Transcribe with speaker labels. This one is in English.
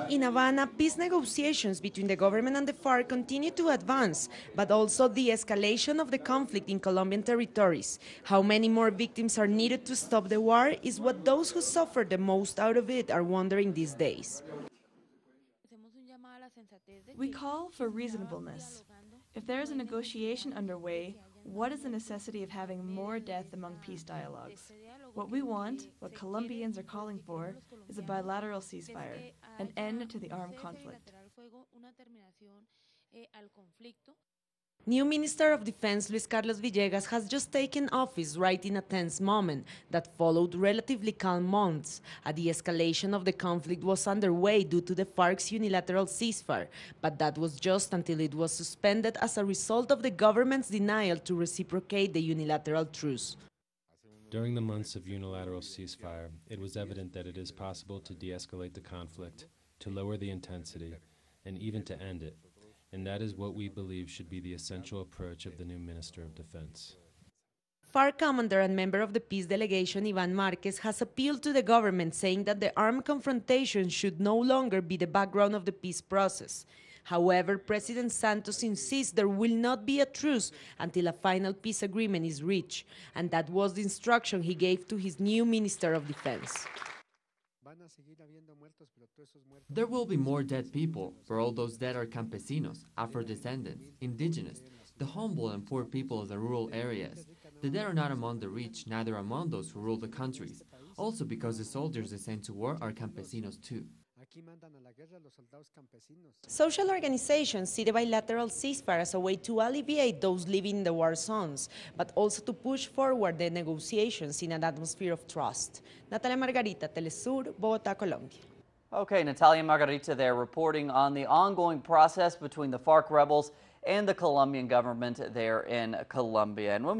Speaker 1: In Havana, peace negotiations between the government and the FARC continue to advance, but also the escalation of the conflict in Colombian territories. How many more victims are needed to stop the war is what those who suffer the most out of it are wondering these days.
Speaker 2: We call for reasonableness. If there is a negotiation underway, what is the necessity of having more death among peace dialogues? What we want, what Colombians are calling for, is a bilateral ceasefire, an end to the armed conflict.
Speaker 1: New Minister of Defense Luis Carlos Villegas has just taken office right in a tense moment that followed relatively calm months. A de-escalation of the conflict was underway due to the FARC's unilateral ceasefire, but that was just until it was suspended as a result of the government's denial to reciprocate the unilateral truce.
Speaker 3: During the months of unilateral ceasefire, it was evident that it is possible to de-escalate the conflict, to lower the intensity, and even to end it. And that is what we believe should be the essential approach of the new Minister of Defense.
Speaker 1: FARC commander and member of the peace delegation, Iván Márquez, has appealed to the government, saying that the armed confrontation should no longer be the background of the peace process. However, President Santos insists there will not be a truce until a final peace agreement is reached, and that was the instruction he gave to his new Minister of Defense.
Speaker 4: There will be more dead people, for all those dead are campesinos, Afro-descendants, indigenous, the humble and poor people of the rural areas. The dead are not among the rich, neither among those who rule the countries. Also because the soldiers they sent to war are campesinos too.
Speaker 1: Social organizations see the bilateral ceasefire as a way to alleviate those living in the war zones, but also to push forward the negotiations in an atmosphere of trust. Natalia Margarita, Telesur, Bogotá, Colombia.
Speaker 5: Okay, Natalia Margarita there reporting on the ongoing process between the FARC rebels and the Colombian government there in Colombia. And when we